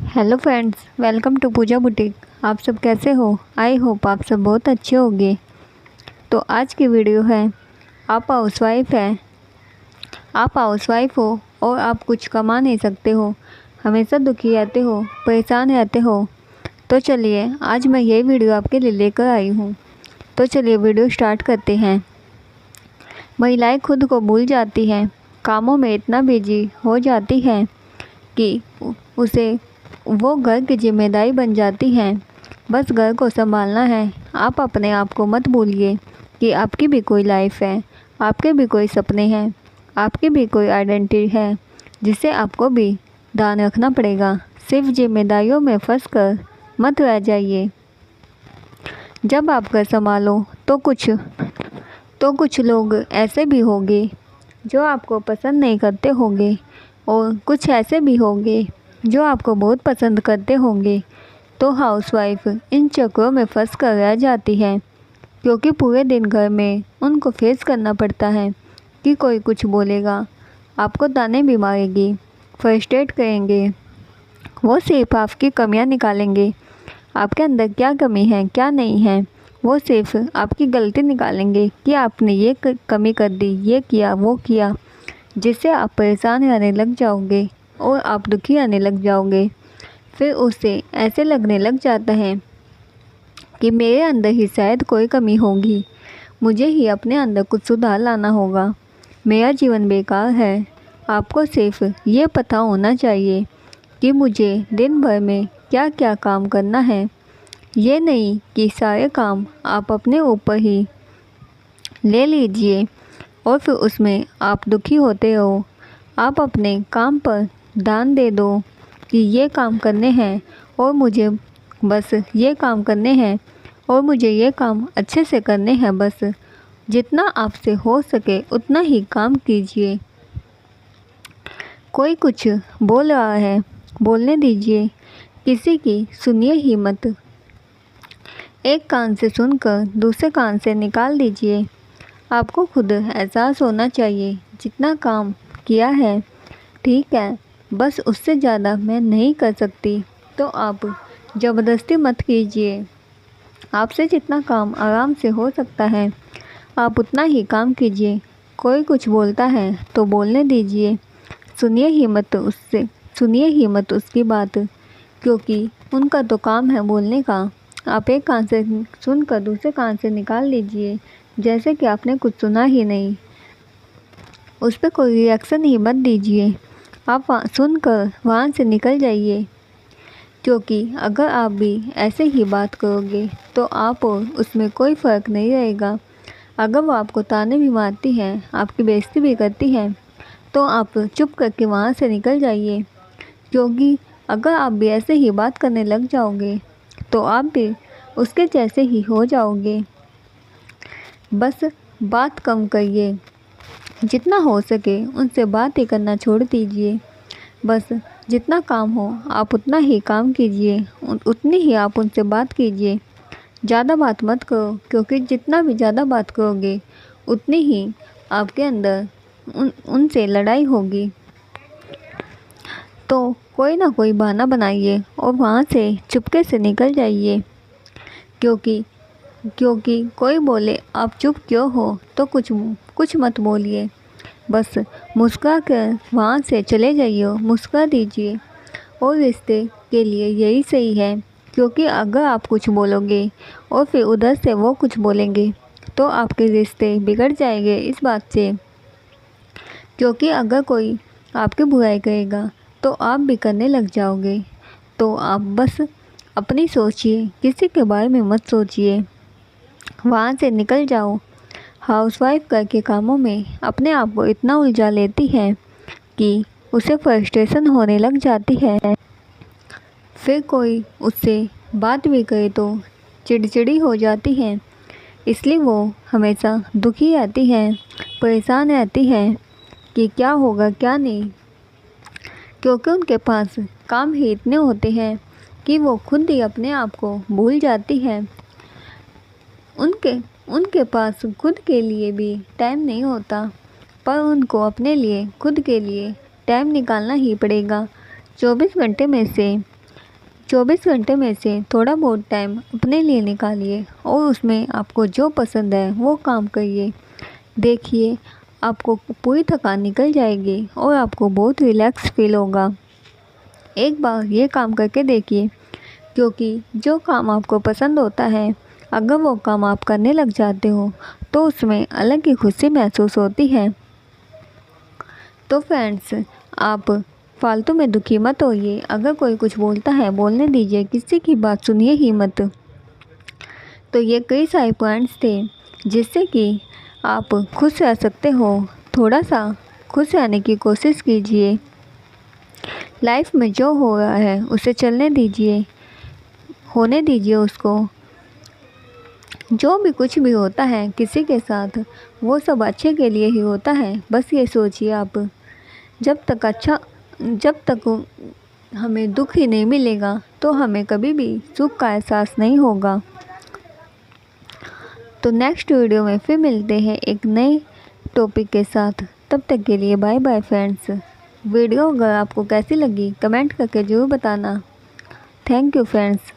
Hello friends, welcome to Puja boutique. आप सब कैसे हो? आई होप आप सब बहुत अच्छे होंगे। तो आज की वीडियो है, आप हाउसवाइफ हो और आप कुछ कमा नहीं सकते हो, हमेशा दुखी रहते हो, परेशान रहते हो। तो चलिए आज मैं ये वीडियो आपके लिए लेकर आई हूँ। तो चलिए वीडियो स्टार्ट करते हैं। महिलाएं खुद को भूल जाती हैं, कामों में इतना बिजी हो जाती हैं कि उसे वो घर की जिम्मेदारी बन जाती हैं। बस घर को संभालना है। आप अपने आप को मत भूलिए कि आपकी भी कोई लाइफ है, आपके भी कोई सपने हैं, आपकी भी कोई आइडेंटिटी है जिसे आपको भी ध्यान रखना पड़ेगा। सिर्फ जिम्मेदारियों में फंस कर मत रह जाइए। जब आप घर संभालो तो कुछ लोग ऐसे भी होंगे जो आपको पसंद नहीं करते होंगे और कुछ ऐसे भी होंगे जो आपको बहुत पसंद करते होंगे। तो हाउसवाइफ इन चक्रों में फंस कर रह जाती है, क्योंकि पूरे दिन घर में उनको फेस करना पड़ता है कि कोई कुछ बोलेगा, आपको ताने भी मारेगी, फ्रस्ट्रेट करेंगे। वो सिर्फ आपकी कमियां निकालेंगे, आपके अंदर क्या कमी है क्या नहीं है। वो सिर्फ आपकी गलती निकालेंगे कि आपने ये कमी कर दी, ये किया वो किया, जिससे आप परेशान रहने लग जाओगे और आप दुखी रहने लग जाओगे। फिर उससे ऐसे लगने लग जाता है कि मेरे अंदर ही शायद कोई कमी होगी, मुझे ही अपने अंदर कुछ सुधार लाना होगा, मेरा जीवन बेकार है। आपको सिर्फ ये पता होना चाहिए कि मुझे दिन भर में क्या क्या काम करना है। ये नहीं कि सारे काम आप अपने ऊपर ही ले लीजिए और फिर उसमें आप दुखी होते हो। आप अपने काम पर ध्यान दे दो कि ये काम करने हैं और मुझे बस ये काम करने हैं और मुझे ये काम अच्छे से करने हैं। बस जितना आपसे हो सके उतना ही काम कीजिए। कोई कुछ बोल रहा है, बोलने दीजिए, किसी की सुनिए ही मत। एक कान से सुनकर दूसरे कान से निकाल दीजिए। आपको खुद एहसास होना चाहिए, जितना काम किया है ठीक है, बस उससे ज़्यादा मैं नहीं कर सकती। तो आप ज़बरदस्ती मत कीजिए। आपसे जितना काम आराम से हो सकता है आप उतना ही काम कीजिए। कोई कुछ बोलता है तो बोलने दीजिए, सुनिए ही मत उसकी बात, क्योंकि उनका तो काम है बोलने का। आप एक कान से सुनकर दूसरे कान से निकाल लीजिए, जैसे कि आपने कुछ सुना ही नहीं। उस पर कोई रिएक्शन ही मत दीजिए। आप सुनकर वहाँ से निकल जाइए, क्योंकि अगर आप भी ऐसे ही बात करोगे तो आप और उसमें कोई फ़र्क नहीं रहेगा। अगर वो आपको ताने भी मारती हैं, आपकी बेइज्जती भी करती हैं, तो आप चुप करके वहाँ से निकल जाइए, क्योंकि अगर आप भी ऐसे ही बात करने लग जाओगे तो आप भी उसके जैसे ही हो जाओगे। बस बात कम करिए, जितना हो सके उनसे बात ही करना छोड़ दीजिए। बस जितना काम हो आप उतना ही काम कीजिए, उतनी ही आप उनसे बात कीजिए। ज़्यादा बात मत करो, क्योंकि जितना भी ज़्यादा बात करोगे उतनी ही आपके अंदर उनसे लड़ाई होगी। तो कोई ना कोई बहाना बनाइए और वहाँ से चुपके से निकल जाइए, क्योंकि कोई बोले आप चुप क्यों हो तो कुछ मत बोलिए। बस मुस्कुरा कर वहाँ से चले जाइए, मुस्कुरा दीजिए। और रिश्ते के लिए यही सही है, क्योंकि अगर आप कुछ बोलोगे और फिर उधर से वो कुछ बोलेंगे तो आपके रिश्ते बिगड़ जाएंगे इस बात से। क्योंकि अगर कोई आपकी बुराई करेगा तो आप भी करने लग जाओगे। तो आप बस अपनी सोचिए, किसी के बारे में मत सोचिए, वहाँ से निकल जाओ। हाउसवाइफ घर के कामों में अपने आप को इतना उलझा लेती है कि उसे फ्रस्ट्रेशन होने लग जाती है। फिर कोई उससे बात भी करे तो चिड़चिड़ी हो जाती है, इसलिए वो हमेशा दुखी रहती है, परेशान रहती है कि क्या होगा क्या नहीं, क्योंकि उनके पास काम ही इतने होते हैं कि वो खुद ही अपने आप को भूल जाती है। उनके पास खुद के लिए भी टाइम नहीं होता, पर उनको अपने लिए खुद के लिए टाइम निकालना ही पड़ेगा। 24 घंटे में से 24 घंटे में से थोड़ा बहुत टाइम अपने लिए निकालिए और उसमें आपको जो पसंद है वो काम करिए। देखिए, आपको पूरी थकान निकल जाएगी और आपको बहुत रिलैक्स फील होगा। एक बार ये काम करके देखिए, क्योंकि जो काम आपको पसंद होता है, अगर वो काम आप करने लग जाते हो तो उसमें अलग ही खुशी महसूस होती है। तो फ्रेंड्स, आप फालतू में दुखी मत होइए। अगर कोई कुछ बोलता है बोलने दीजिए, किसी की बात सुनिए ही मत। तो ये कई सारे पॉइंट्स थे जिससे कि आप खुश रह सकते हो। थोड़ा सा खुश रहने की कोशिश कीजिए। लाइफ में जो हो रहा है उसे चलने दीजिए, होने दीजिए उसको। जो भी कुछ भी होता है किसी के साथ, वो सब अच्छे के लिए ही होता है। बस ये सोचिए आप, जब तक हमें दुख ही नहीं मिलेगा तो हमें कभी भी सुख का एहसास नहीं होगा। तो नेक्स्ट वीडियो में फिर मिलते हैं एक नए टॉपिक के साथ। तब तक के लिए बाय बाय फ्रेंड्स। वीडियो अगर आपको कैसी लगी कमेंट करके ज़रूर बताना। Thank you friends.